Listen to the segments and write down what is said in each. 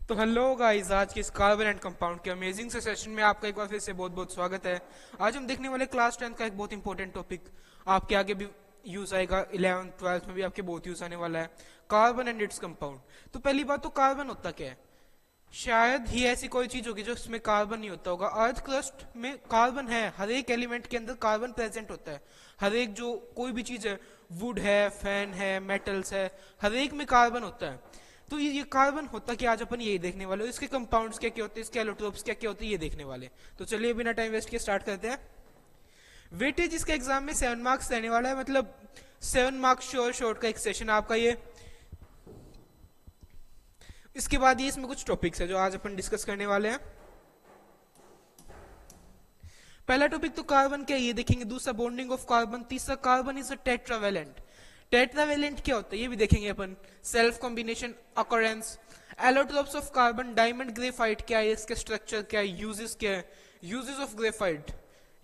तो hello guys, आज के इस कार्बन एंड कंपाउंड के अमेजिंग से सेशन में आपका एक बार फिर से बहुत बहुत स्वागत है। आज हम देखने वाले क्लास 10 का एक बहुत इंपॉर्टेंट टॉपिक, आपके आगे भी यूज आएगा, 11th 12th में भी आपके बहुत यूज आने वाला है, कार्बन एंड इट्स कंपाउंड। तो पहली बात तो कार्बन होता क्या है? शायद ही ऐसी कोई चीज होगी जो इसमें कार्बन नहीं होता होगा। अर्थ क्रस्ट में कार्बन है, हर एक एलिमेंट के अंदर कार्बन प्रेजेंट होता है। हर एक जो कोई भी चीज है, वुड है, फैन है, मेटल्स है, हर एक में कार्बन होता है। तो ये कार्बन होता क्या, आज अपन यही देखने वाले, इसके कंपाउंड्स क्या क्या होते हैं, इसके एलोट्रोप्स क्या क्या होते हैं, ये देखने वाले। तो चलिए बिना टाइम वेस्ट के स्टार्ट करते हैं। वेटेज इसके एग्जाम में 7 मार्क्स रहने वाला है, मतलब 7 मार्क्स श्योर शॉर्ट का एक सेशन आपका ये। इसके बाद ये इसमें कुछ टॉपिक्स है जो आज अपन डिस्कस करने वाले हैं। पहला टॉपिक तो कार्बन क्या है ये देखेंगे, दूसरा बॉन्डिंग ऑफ कार्बन, तीसरा carbon is a tetravalent. Tetravalent क्या होता है ये भी देखेंगे अपन। Self combination, occurrence, allotropes of carbon, diamond graphite क्या है, इसके स्ट्रक्चर क्या है, यूजेस क्या है, यूजेस ऑफ ग्रेफाइट।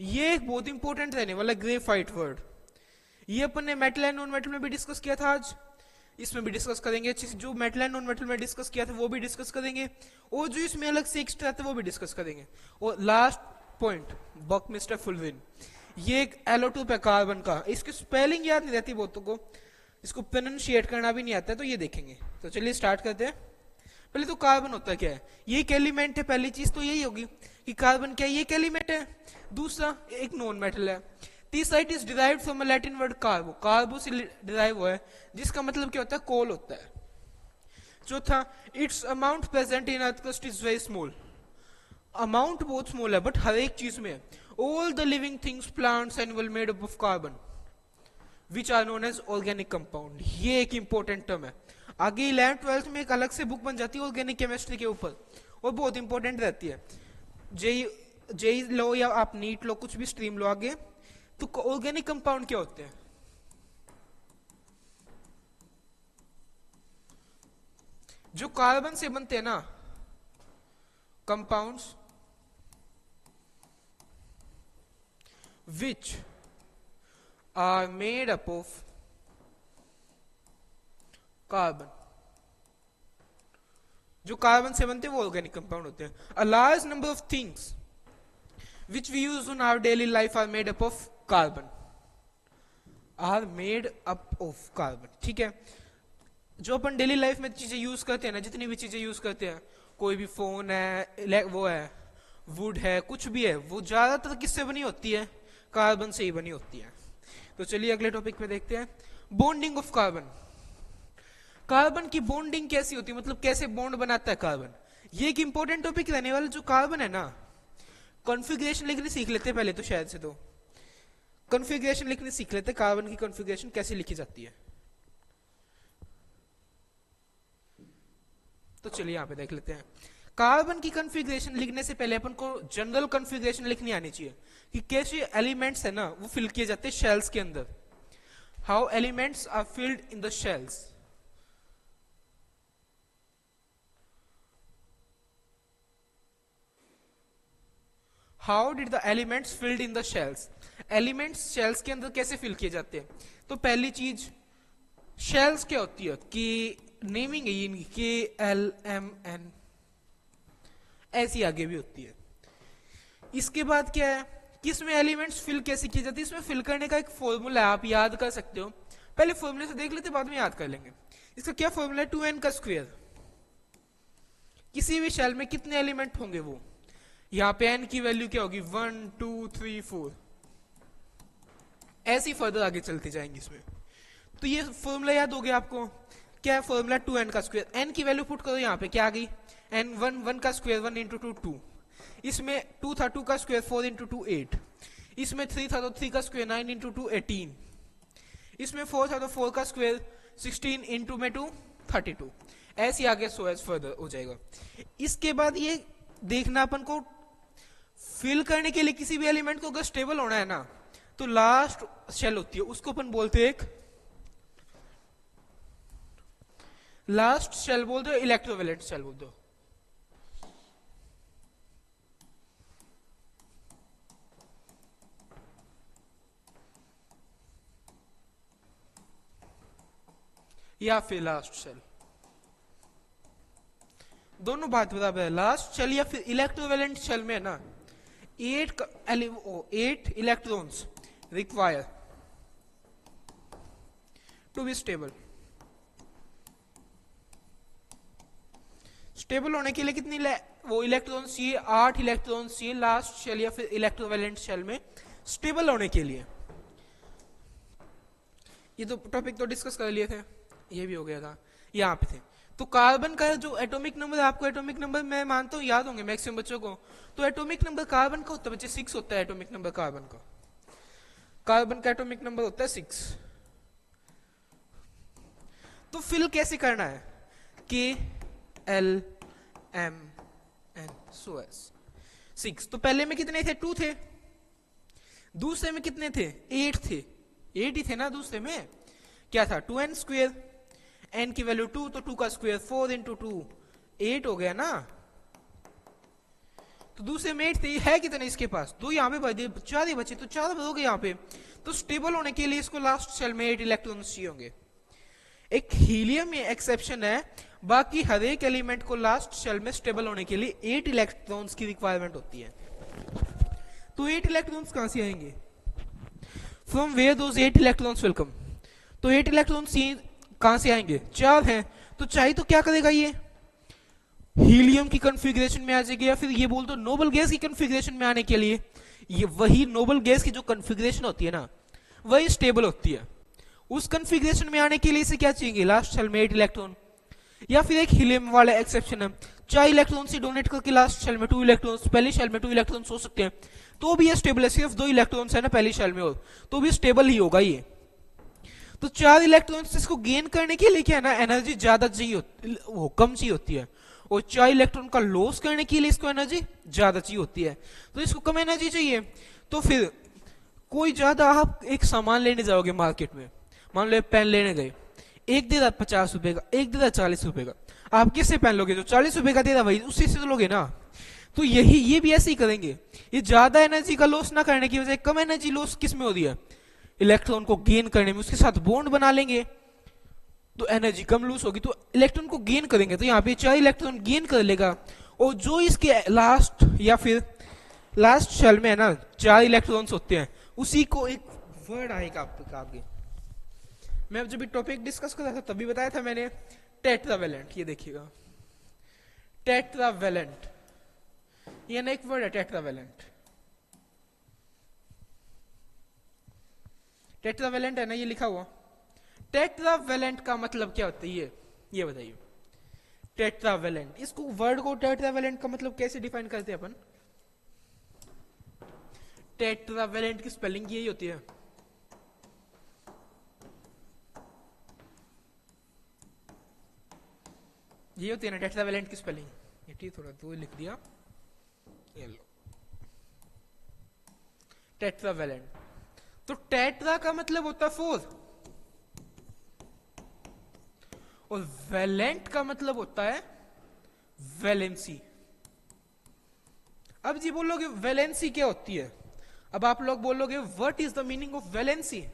ये एक बहुत इंपॉर्टेंट रहने वाला ग्रेफाइट वर्ड। ये अपन ने मेटल एंड नॉन मेटल में भी डिस्कस किया था, आज इसमें भी डिस्कस करेंगे। जो मेटल एंड नॉन मेटल में डिस्कस किया था वो भी डिस्कस करेंगे, और जो इसमें अलग से एक्स्ट्रा था वो भी डिस्कस करेंगे। और लास्ट पॉइंट, बकमिस्टर फुलविन, ये एक एलोटोप है कार्बन का। इसकी स्पेलिंग याद नहीं रहती बहुतों को, इसको प्रोनाउंशिएट करना भी नहीं आता है, तो ये देखेंगे। तो चलिए स्टार्ट करते हैं। पहले तो कार्बन होता क्या है, ये एक एलिमेंट है। पहली चीज तो यही होगी कि कार्बन क्या है, ये एक एलिमेंट है। दूसरा, एक नॉन मेटल है। तीसरा, it is derived from a Latin word carbo, carbo से डिराइव हुआ है, जिसका मतलब क्या होता है, कोल होता है। चौथा, it's amount present in earth crust is very small. Amount बहुत स्मॉल है, बट हर एक चीज में, all the living things, plants, animal made up of carbon which are known as organic compound. ये एक इंपॉर्टेंट टर्म है। आगे 11th 12th में एक अलग से बुक बन जाती है ऑर्गेनिक केमिस्ट्री के ऊपर, और बहुत इंपॉर्टेंट रहती है। जेई जेई लो या आप नीट लो, कुछ भी स्ट्रीम लो आगे, तो ऑर्गेनिक कंपाउंड क्या होते हैं? जो कार्बन से बनते हैं ना compounds, which are made up of carbon, जो कार्बन से बनते हैं वो ऑर्गेनिक कंपाउंड होते हैं। A large number of things which we use in our daily life are made up of carbon, are made up of carbon. ठीक है, जो अपन डेली लाइफ में चीजें यूज करते हैं ना, जितनी भी चीजें यूज करते हैं, कोई भी फोन है, वो है, वुड है, कुछ भी है, वो ज्यादातर किससे बनी होती है? कार्बन से ही बनी होती है। तो चलिए अगले टॉपिक पे देखते हैं, बॉन्डिंग ऑफ कार्बन। कार्बन की बॉन्डिंग कैसी होती है, मतलब कैसे बॉन्ड बनाता है कार्बन, ये एक इंपॉर्टेंट टॉपिक रहने वाला। जो कार्बन है ना, कॉन्फ़िगरेशन लिखनी सीख लेते हैं पहले तो, शायद से तो कॉन्फ़िगरेशन लिखनी सीख लेते हैं, कार्बन की कॉन्फ़िगरेशन कैसे लिखी जाती है। तो चलिए यहां पे देख लेते हैं। कार्बन की कॉन्फ़िगरेशन लिखने से पहले अपन को जनरल कॉन्फ़िगरेशन लिखनी आनी चाहिए कि कैसे एलिमेंट्स है ना वो फिल किए जाते हैं शेल्स के अंदर, how elements are filled in the shells. How did the elements filled in the shells, elements shells के अंदर कैसे फिल किए जाते हैं। तो पहली चीज, शेल्स क्या होती है कि नेमिंग है इनकी, KLMN, ऐसी आगे भी होती है। इसके बाद क्या है कि इसमें एलिमेंट्स फिल कैसे किए जाते हैं, इसमें फिल करने का एक फॉर्मूला है, आप याद कर सकते हो। पहले फॉर्मूले से देख लेते, बाद में याद कर लेंगे। इसका क्या फॉर्मूला है, 2n का स्क्वायर। किसी भी शेल में कितने एलिमेंट होंगे वो, यहाँ पे n की वैल्यू क्या होगी, 1 2 3 4, ऐसी फर्दर आगे चलती जाएंगी इसमें। तो ये फॉर्मूला याद हो गया आपको, क्या है फॉर्मूला, 2n का स्क्वायर। n की वैल्यू पुट करो यहाँ पे, क्या आ गई, n 1 1 का स्क्वायर 1 इंटू 2 2, इसमें 2 था, 2 का स्क्वायर 4 इंटू 2 8, इसमें 3 था तो 3 का स्क्वायर 9 इंटू 2 18, इसमें 4 था तो 4 का स्क्वायर 16 इंटू में 2 32, ऐसे आगे सो एज फर्दर हो जाएगा। इसके बाद ये देखना अपन को, फिल करने के लिए किसी भी एलिमेंट को अगर स्टेबल होना है ना, तो लास्ट शेल होती है, उसको अपन बोलते हैं एक लास्ट शेल बोलते हो, इलेक्ट्रोवेलेंट शेल बोलते हो। या फिर लास्ट शेल। दोनों बात बराबर है। लास्ट शेल या फिर इलेक्ट्रोवैलेंट शेल में है ना 8 electrons require to be stable. Stable होने के लिए कितनी वो इलेक्ट्रॉन चाहिए? 8 इलेक्ट्रॉन चाहिए लास्ट शेल या फिर इलेक्ट्रोवैलेंट शेल में स्टेबल होने के लिए। ये तो टॉपिक तो डिस्कस कर लिए थे, ये भी हो गया था, यहाँ पे थे। तो कार्बन का जो एटॉमिक नंबर, आपको एटॉमिक नंबर मैं मानता हूँ याद होंगे मैक्सिमम बच्चों को। तो एटॉमिक नंबर कार्बन का होता है बच्चे 6 होता है। एटॉमिक नंबर कार्बन का, कार्बन का एटॉमिक नंबर होता है 6। तो फिल कैसे करना है? KLMN सो एस 6। तो पहले में कितने थे? 2 थे। दूसरे में कितने थे? 8 थे। 8 ही थे ना दूसरे में। क्या था? 2n स्क्वेयर, n की वैल्यू 2 तो 2 का स्क्वेयर 4 इंटू 2 8 हो गया ना। तो दूसरे में 8 थे, है कितने इसके पास? 2 यहाँ पे भर दिए, 4 ही बचे, तो 4 भरोगे यहाँ पे। तो स्टेबल होने के लिए इसको लास्ट शेल में 8 इलेक्ट्रॉन चाहिए होंगे। एक हीलियम में एक्सेप्शन है, बाकी हर एक एलिमेंट को लास्ट शेल में स्टेबल होने के लिए 8 इलेक्ट्रॉन्स की रिक्वायरमेंट होती है। तो 8 इलेक्ट्रॉन्स कहां से आएंगे? From where those 8 electrons will come. तो 8 इलेक्ट्रॉन्स कहां से आएंगे? 4 हैं, तो चाहिए तो क्या करेगा ये? हीलियम की कंफिग्रेशन में आ जाएगी, या फिर ये बोल दो नोबल गैस की कंफिग्रेशन में आने के लिए। ये वही नोबल गैस की जो कंफिग्रेशन होती है ना, वही स्टेबल होती है। उस कंफिग्रेशन में आने के लिए इसे क्या चाहिए? लास्ट शेल में 8 इलेक्ट्रॉन। या फिर एक हीलियम वाला एक्सेप्शन है, 4 इलेक्ट्रॉन से डोनेट करके लास्ट शेल में 2 इलेक्ट्रॉन्स, पहली शेल में 2 इलेक्ट्रॉन्स हो सकते हैं, तो भी ये स्टेबल है। सिर्फ 2 इलेक्ट्रॉन्स है ना पहली शेल में, और तो भी स्टेबल ही होगा ये। तो 4 इलेक्ट्रॉन्स इसको गेन करने के लिए क्या है ना, एनर्जी ज्यादा चाहिए, वो कम चाहिए होती है। और 4 इलेक्ट्रॉन का लॉस करने के लिए इसको एनर्जी ज्यादा चाहिए होती है। तो इसको कम एनर्जी चाहिए। तो फिर कोई ज्यादा, आप एक सामान लेने जाओगे मार्केट में, मान लो पेन लेने गए, एक दे रहा 50 रुपए का, एक दे रहा 40 रुपए का, आप किससे पेन लोगे? जो 40 रुपए का दे रहा वही उससे से तो लोगे ना। तो ये भी ऐसे ही करेंगे। ये ज्यादा एनर्जी का लॉस ना करने की वजह कम एनर्जी लॉस किस में हो रही है? इलेक्ट्रॉन को गेन करने में। उसके साथ बॉन्ड बना लेंगे तो एनर्जी कम लूज होगी, तो इलेक्ट्रॉन को गेन करेंगे। तो यहाँ पे 4 इलेक्ट्रॉन गेन कर लेगा, और जो इसके लास्ट या फिर लास्ट शेल में है ना 4 इलेक्ट्रॉन्स होते हैं, उसी को एक वर्ड आएगा आपके। मैं जब टॉपिक डिस्कस कर रहा था तभी बताया था मैंने, टेट्रावेलेंट। ये देखिएगा, टेट्रावेलेंट, ये ना एक वर्ड है टेट्रावेलेंट। टेट्रावेलेंट है ना ये लिखा हुआ। टेट्रावेलेंट का मतलब क्या होता है ये बताइए। टेट्रावेलेंट, इसको वर्ड को टेट्रावेलेंट का मतलब कैसे डिफाइन करते हैं अपन? टेट्रावेलेंट की स्पेलिंग यही होती है, ये होती है ना टेट्रावेलेंट की स्पेलिंग। ये ठीक थोड़ा तो लिख दिया, ये लो टेट्रावेलेंट। तो टेट्रा का मतलब होता है 4, और वैलेंट का मतलब होता है वैलेंसी। अब जी बोलोगे वैलेंसी क्या होती है? अब आप लोग बोलोगे what is the meaning of valency?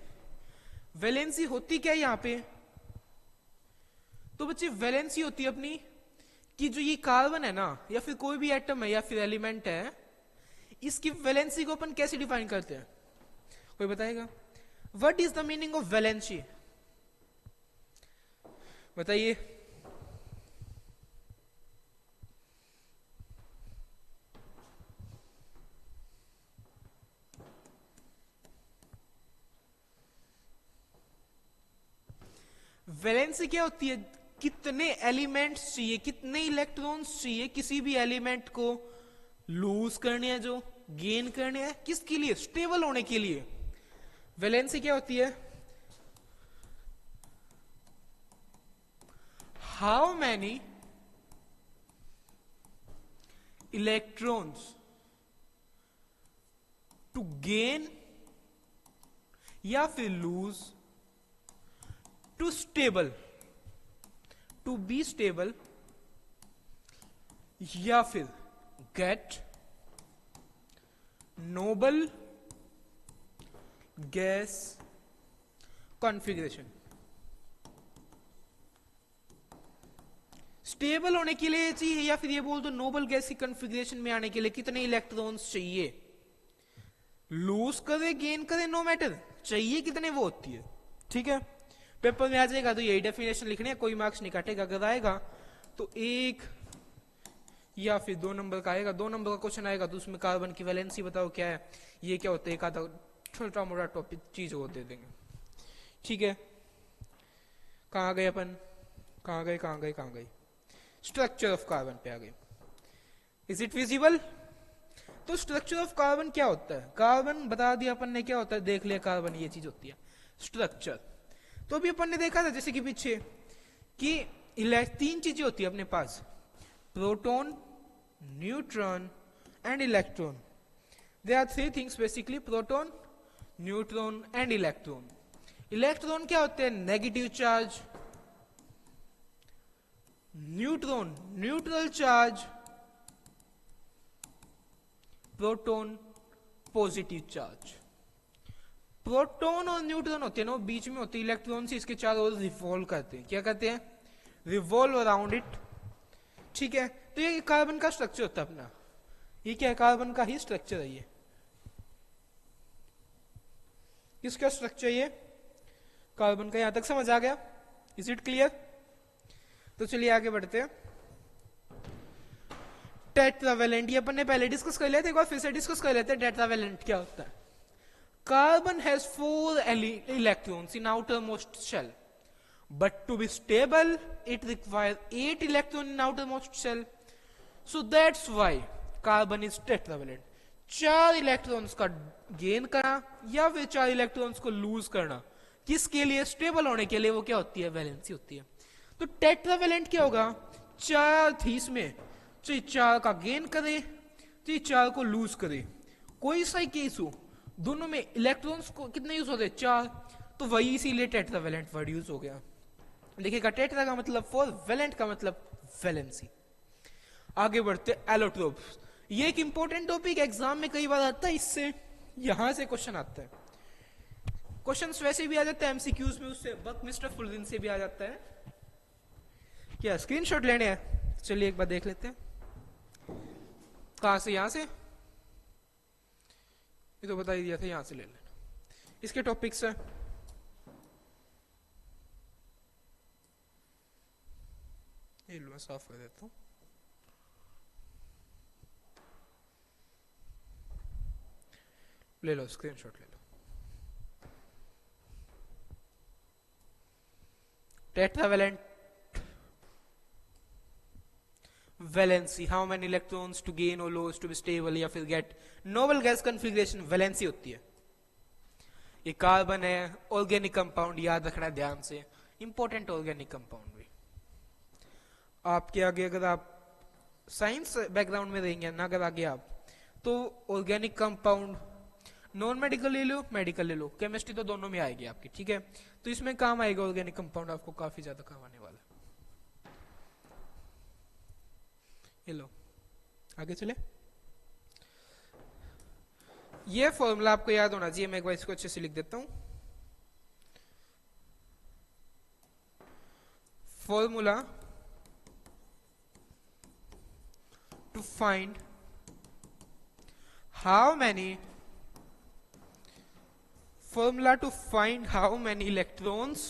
Valency होती क्या है यहां पे? तो बच्चे वैलेंसी होती है अपनी कि जो ये कार्बन है ना, या फिर कोई भी एटम है या फिर एलिमेंट है, इसकी वैलेंसी को अपन कैसे डिफाइन करते हैं? कोई बताएगा? What is the meaning of valency? बताइए। वैलेंसी क्या होती है? कितने एलिमेंट्स चाहिए, कितने इलेक्ट्रॉन्स चाहिए किसी भी एलिमेंट को लूज करने हैं, जो गेन करने हैं, किसके लिए? स्टेबल होने के लिए। वैलेंसी क्या होती है? How many electrons to gain या फिर lose to stable, to be stable, या फिर get noble gas configuration. Stable होने के लिए चाहिए, या फिर ये बोल दो नोबल गैस की कॉन्फ़िगरेशन में आने के लिए कितने इलेक्ट्रॉन्स चाहिए, लूज करे गेन करे नो मैटर, चाहिए कितने वो होती है। ठीक है, पेपर में आ जाएगा तो यही डेफिनेशन लिखनी है, कोई मार्क्स नहीं काटेगा। अगर आएगा तो 1 या फिर 2 नंबर का आएगा, 2 नंबर का क्वेश्चन आएगा तो उसमें कार्बन की वैलेंसी बताओ क्या है, ये क्या होता है, एक आधा छोटा मोटा टॉपिक चीज वो दे देंगे। ठीक है, कहाँ गए अपन, कहाँ गए, स्ट्रक्चर ऑफ कार्बन पे आ गए। Is it visible? तो स्ट्रक्चर ऑफ कार्बन क्या होता है, कार्बन बता दिया अपन ने क्या होता है, देख लिया कार्बन ये चीज होती है स्ट्रक्चर। तो अभी अपन ने देखा था जैसे कि पीछे कि 3 चीजें होती है अपने पास, proton, neutron and electron. There are 3 things basically, proton, neutron and electron. Electron क्या होते हैं, negative charge, neutron neutral charge, proton positive charge. Proton और न्यूट्रॉन होते हैं ना, बीच में होते हैं इलेक्ट्रॉन से, इसके चारों ओर रिवॉल्व करते हैं, क्या करते हैं, रिवॉल्व अराउंड इट। ठीक है, तो ये कार्बन का स्ट्रक्चर होता है अपना, ये क्या है, कार्बन का ही स्ट्रक्चर है ये। किसका स्ट्रक्चर ये, कार्बन का। यहां तक समझ आ गया, इज इट क्लियर? तो चलिए आगे बढ़ते हैं। टेट्रावेलेंट, ये अपन ने पहले डिस्कस कर लिया था, एक बार फिर से डिस्कस कर लेते हैं टेट्रावेलेंट क्या होता है। Carbon has 4 electrons in outermost shell, but to be stable it requires 8 electrons in outermost shell, so that's why carbon is tetravalent। 4 electrons का गेन करना या फिर 4 इलेक्ट्रॉन्स को लूज करना, किसके लिए, स्टेबल होने के लिए, वो क्या होती है, वैलेंसी होती है। तो टेट्रावेलेंट क्या होगा, 4 थी इसमें, चाहे 4 का गेन करे चाहे 4 को लूज करे, कोई सा ही केस हो, दोनों में इलेक्ट्रॉन्स को कितने यूज होते हैं, 4, तो वही इसीलिए टेट्रावेलेंट वर्ड यूज हो गया। देखिएगा, टेट्रा का मतलब 4, वेलेंट का मतलब वैलेंसी। आगे बढ़ते एलोट्रोप्स, ये एक इंपॉर्टेंट टॉपिक एग्जाम में कई बार आता है, इससे यहां से क्वेश्चन आता है, क्वेश्चंस वैसे भी आ जाता है एमसीक्यूज में, उससे बकमिस्टर फुलरिन से भी आ जाता है। क्या स्क्रीनशॉट लेने हैं, चलिए एक बार देख लेते हैं। कहां से, यहां से, ये तो बता ही दिया था, यहां से ले लेना। इसके टॉपिक्स है, ये लो मैं साफ कर देता हूं। ले लो स्क्रीनशॉट ले लो। Tetravalent valency, how many electrons to gain और लॉस टू बी स्टेबल या फिर get noble gas configuration, valency होती है। ये कार्बन है, ऑर्गेनिक कंपाउंड, याद रखना ध्यान से, इंपॉर्टेंट ऑर्गेनिक कंपाउंड भी। आपके आगे अगर आप साइंस बैकग्राउंड में रहेंगे ना, अगर आगे आप, तो ऑर्गेनिक कंपाउंड, नॉन मेडिकल ले लो, मेडिकल ले लो, केमिस्ट्री तो दोनों में आएगी आपकी। ठीक है, तो इसमें काम आएगा ऑर्गेनिक कंपाउंड, आपको काफी ज्यादा काम आने वाला है। ये लो, आगे चले। ये फॉर्मूला आपको याद होना चाहिए, मैं एक बार इसको अच्छे से लिख देता हूं। Formula to find how many, formula to find how many electrons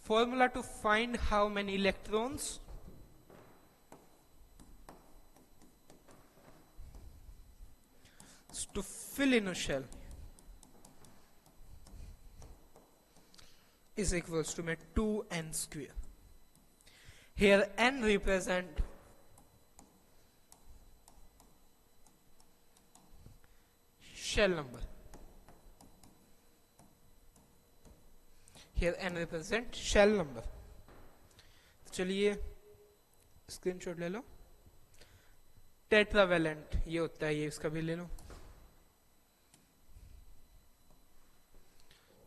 formula to find how many electrons to fill in a shell is equals to 2n square. Here n represent shell number. Here n represent shell number. चलिए screenshot ले लो। Tetravalent ये होता है, ये इसका भी ले लो,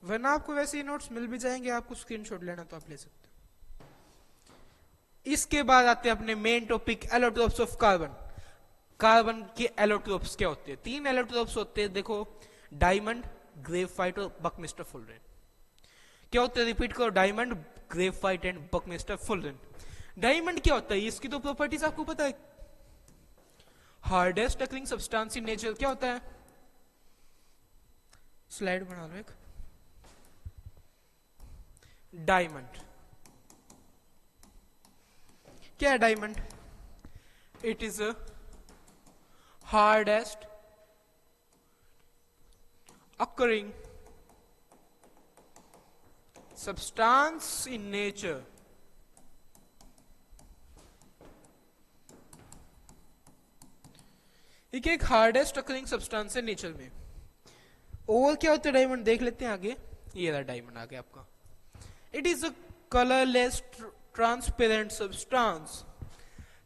वरना आपको वैसे ही नोट्स मिल भी जाएंगे, आपको स्क्रीनशॉट लेना तो आप ले सकते हो। इसके बाद आते हैं अपने main topic, allotropes of carbon. Carbon के एलोट्रोप्स क्या होते हैं? 3 एलोट्रोप्स होते हैं, देखो, डायमंड, ग्रेफाइट और बकमिस्टर फुलरेन। क्या होता है? रिपीट करो, diamond, graphite and Buckminster फुलरेन। Diamond क्या होता है? इसकी तो प्रॉपर्टीज आपको पता है, hardest occurring substance in nature. क्या होता है? स्लाइड बना लो एक। डायमंड क्या है? Diamond, it is a hardest occurring substance in nature. एक हार्डेस्ट अकरिंग सब्सटेंस है नेचर में। और क्या होता है डायमंड? देख लेते हैं आगे। ये रहा डायमंड आगे आपका। It is a colourless transparent substance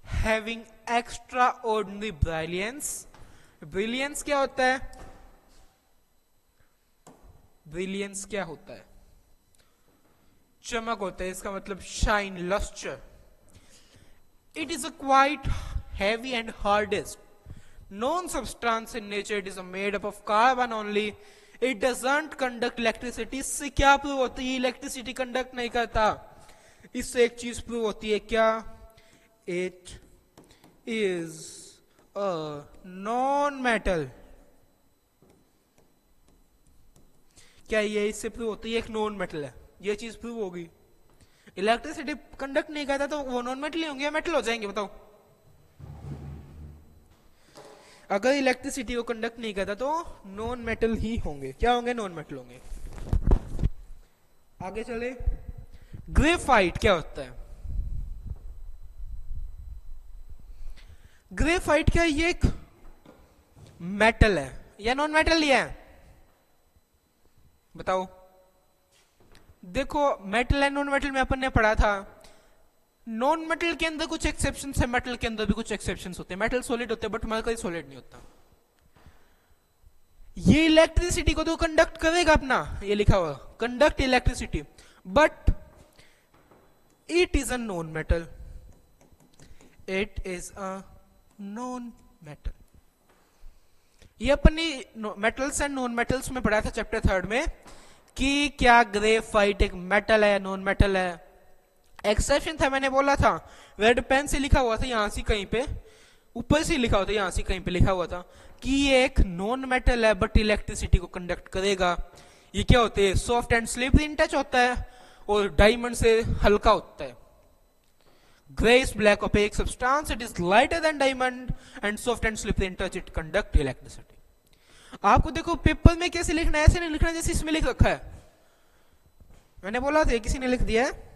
having extra ordinary brilliance. Brilliance क्या होता है? ब्रिलियंस क्या होता है? चमक होता है, इसका मतलब shine, lustre. It is a quite heavy and hardest known substance in nature. It is made up of carbon only. It doesn't conduct electricity. इससे क्या प्रूव होती है? इलेक्ट्रिसिटी कंडक्ट नहीं करता। इससे एक चीज प्रूव होती है, क्या? It is a non metal. क्या ये इससे प्रूव होती है? एक नॉन मेटल है, ये चीज प्रूव होगी। इलेक्ट्रिसिटी कंडक्ट नहीं करता तो वो नॉन मेटल ही होंगे या मेटल हो जाएंगे? बताओ। अगर इलेक्ट्रिसिटी को कंडक्ट नहीं करता तो नॉन मेटल ही होंगे। क्या होंगे? नॉन मेटल होंगे। आगे चले, ग्रेफाइट क्या होता है? ग्रेफाइट क्या? ये एक मेटल है या नॉन मेटल ही है? बताओ। देखो, मेटल एंड नॉन मेटल में अपन ने पढ़ा था, नॉन मेटल के अंदर कुछ एक्सेप्शंस है, मेटल के अंदर भी कुछ एक्सेप्शंस होते हैं। मेटल सॉलिड होते हैं बट मरकरी सॉलिड नहीं होता। ये इलेक्ट्रिसिटी को तो कंडक्ट करेगा अपना, ये लिखा हुआ conduct electricity, but it is a non metal. It is a non metal. ये अपन ने मेटल्स एंड नॉन मेटल्स में पढ़ा था चैप्टर 3 में कि क्या ग्रेफाइट एक मेटल है या नॉन मेटल है। एक्सेप्शन था, मैंने बोला था, रेड पेन से लिखा हुआ था, यहां से कहीं पे ऊपर से लिखा हुआ था, यहां से कहीं पे लिखा हुआ था कि ये एक नॉन मेटल है बट इलेक्ट्रिसिटी को कंडक्ट करेगा। ये क्या होते हैं? Soft and slippery in touch होता है और डायमंड से हल्का होता है। Grey is black opaque substance, it is lighter than diamond and soft and slippery in touch, it conduct electricity. आपको देखो पेपर में कैसे लिखना है, ऐसे नहीं लिखना जैसे इसमें लिख रखा है। मैंने बोला था किसी ने लिख दिया है,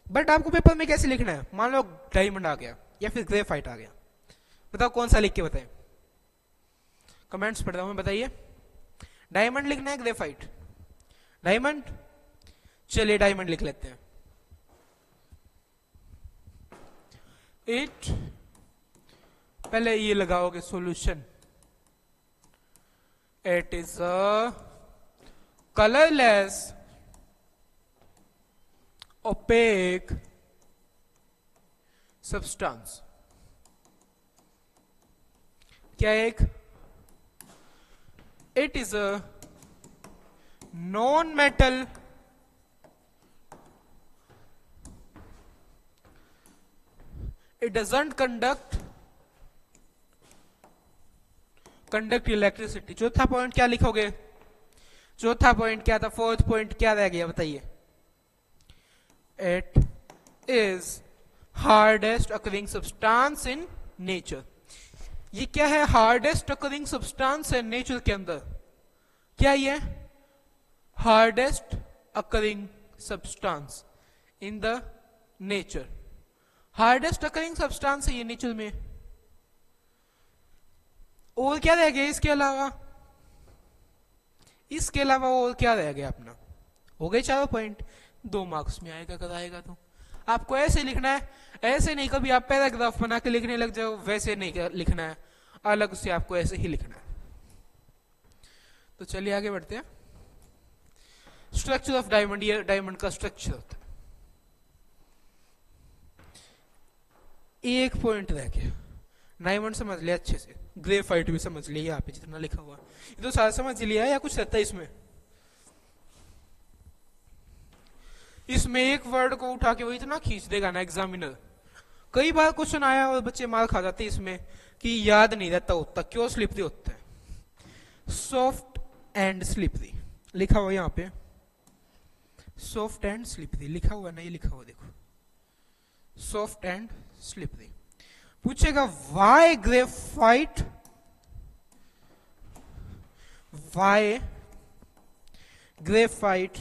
बट आपको पेपर में कैसे लिखना है? मान लो डायमंड आ गया या फिर ग्रेफाइट आ गया, बताओ कौन सा लिख के बताएं? कमेंट्स पढ़ रहा हूं, बताइए। डायमंड लिखना है, ग्रेफाइट? डायमंड। चलिए डायमंड लिख लेते हैं। इट, पहले ये लगाओगे solution, it is a colourless opaque substance। क्या एक? it is a non metal it doesn't conduct electricity. चौथा पॉइंट क्या लिखोगे? चौथा पॉइंट क्या था? फोर्थ पॉइंट क्या रह गया बताइए? It is hardest occurring substance in nature। ये क्या है? hardest occurring substance है नेचर के अंदर। क्या ये? hardest occurring substance in the nature। hardest occurring substance है ये नेचर में। और क्या रह गया इसके अलावा? इसके अलावा और क्या रह गया अपना? हो गए चारों पॉइंट। 2 मार्क्स में आएगा अगर आएगा तो। आपको ऐसे लिखना है, ऐसे नहीं कभी आप पैराग्राफ बना के लिखने लग जाओ, वैसे नहीं लिखना है, अलग से आपको ऐसे ही लिखना है। तो चलिए आगे बढ़ते हैं। स्ट्रक्चर ऑफ डायमंड, ये डायमंड का स्ट्रक्चर होता है। एक पॉइंट रह गया, डायमंड समझ लिया अच्छे से, ग्रेफाइट भी समझ लिया, यहाँ पे जितना लिखा हुआ ये तो सारा समझ लिया, या कुछ रहता है इसमें? इसमें एक वर्ड को उठा के वो इतना खींच देगा ना एग्जामिनर, कई बार क्वेश्चन आया और बच्चे मार खा जाते इसमें कि याद नहीं रहता होता, क्यों स्लिपरी होता है। सॉफ्ट एंड स्लिपरी लिखा हुआ यहाँ पे, सॉफ्ट एंड स्लिपरी लिखा हुआ, नहीं लिखा हुआ देखो, सॉफ्ट एंड स्लिपरी। पूछेगा why graphite, why graphite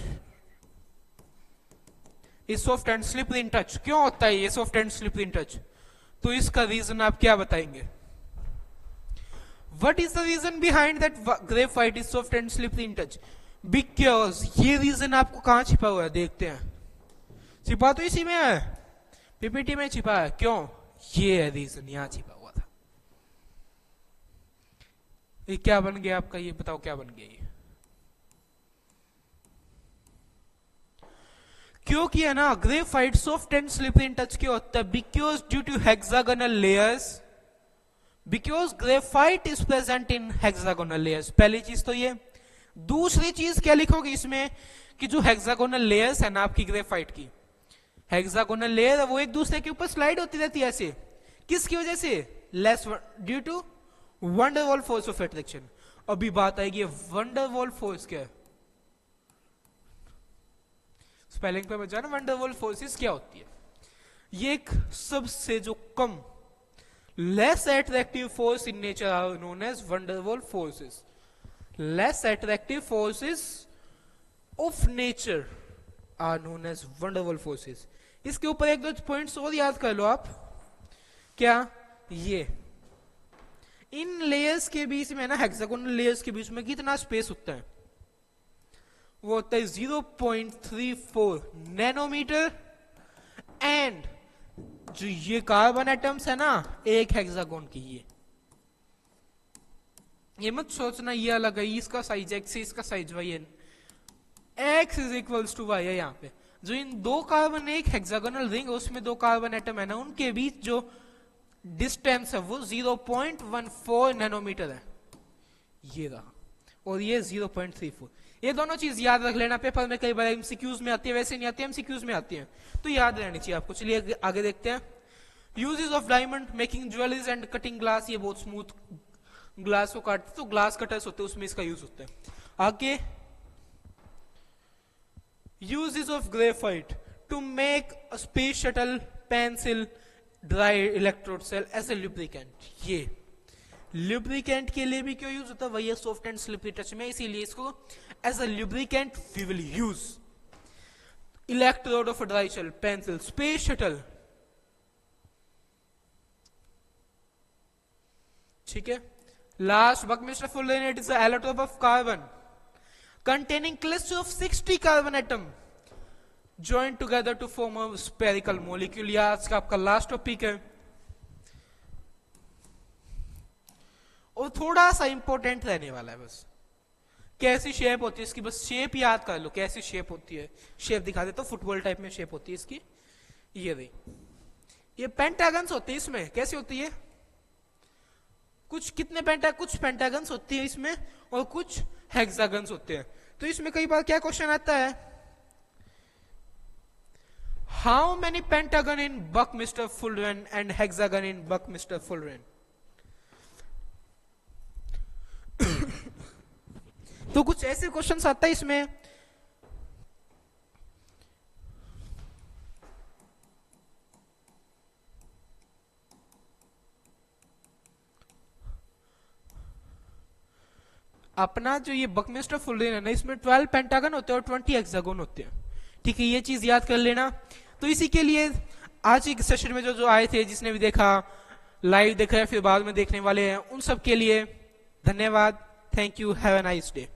is soft and slippery in touch, क्यों होता है ये soft and slippery in touch? तो इसका रीजन आप क्या बताएंगे? What is the reason behind that graphite is soft and slippery in touch? Because ये रीजन आपको कहां छिपा हुआ है देखते हैं, छिपा तो इसी में है, पीपीटी में छिपा है, क्यों? ये रीजन यहां छिपा हुआ था। ये क्या बन गया आपका, ये बताओ क्या बन गया ये? क्योंकि है ना graphite soft and slippery in touch क्यों होता है? Because due to hexagonal layers, because graphite is present in hexagonal layers. पहली चीज तो ये, दूसरी चीज क्या लिखोगे इसमें कि जो हेक्सागोनल लेयर्स है ना आपकी ग्रेफाइट की, हेक्सागोनल लेयर है वो एक दूसरे के ऊपर स्लाइड होती रहती है ऐसे, किसकी वजह से? Less due to van der Waals force of attraction. अभी बात आएगी वंडरवॉल फोर्स क्या है, स्पेलिंग पे बचा ना, वंडरवॉल फोर्सेस क्या होती है? ये एक सबसे जो कम less attractive force in nature are known as van der Waals forces. Less attractive forces of nature are known as van der Waals forces. इसके ऊपर एक दो पॉइंट्स और याद कर लो आप, क्या? ये इन लेयर्स के बीच में ना, हेक्सागोनल लेयर्स के बीच में कितना स्पेस होता है? वो होता है 0.34 नैनोमीटर। एंड जो ये कार्बन एटम्स है ना एक हेक्सागोन की, ये मत सोचना ये अलग है, इसका साइज एक्स है, इसका साइज वाई है, X is equals to Y है। यहाँ पे जो इन दो कार्बन, एक हेक्सागोनल रिंग है उसमें दो कार्बन एटम है ना, उनके बीच जो डिस्टेंस है वो 0.14 नैनोमीटर है, ये रहा, और ये 0.34। ये दोनों चीज याद रख लेना, पेपर में कई बार एमसीक्यूज में आती है, वैसे नहीं आती है, एमसीक्यूज में आती है, तो याद रहनी चाहिए आपको। चलिए आगे देखते हैं। Uses of diamond making jewelleries and cutting glass, ये बहुत स्मूथ ग्लास को काटते तो ग्लास कटर्स होते हैं, उसमें इसका यूज होता है। आगे uses of graphite to make a space shuttle, pencil, dry electrode cell as a lubricant. ये लुब्रिकेंट के लिए भी क्यों यूज होता है? वही सॉफ्ट एंड स्लिपरी टच में, इसीलिए इसको as a lubricant we will use. Electrode of a dry shell, pencil, space shuttle, ठीक है। Last buckminster fullerene, it is an allotrope of carbon containing cluster of 60 carbon atom joined together to form a spherical molecule। ये आज का आपका last topic है, और थोड़ा सा इंपॉर्टेंट रहने वाला है बस। कैसी शेप होती है इसकी, बस शेप याद कर लो, कैसी शेप होती है। शेप दिखा देता हूं, फुटबॉल टाइप में शेप होती है इसकी, ये रही। ये पेंटागन्स होते हैं इसमें, कैसी होती है? कुछ कितने कुछ पेंटागन्स होती है इसमें, और कुछ हेक्सागन्स होते हैं। तो इसमें कई बार क्या क्वेश्चन आता है, how many pentagon in buckminster fullerene and hexagon in buckminster fullerene. तो कुछ ऐसे क्वेश्चंस आता है इसमें, अपना जो ये बकमिस्टर फुल्लेन है ना, इसमें 12 पेंटागन होते हैं और 20 हेक्सागन होते हैं, ठीक है। ये चीज याद कर लेना। तो इसी के लिए आज एक सेशन में जो आए थे, जिसने भी देखा, लाइव देखा है, फिर बाद में देखने वाले हैं, उन सब के लिए धन्यवाद। Thank you, have a nice day.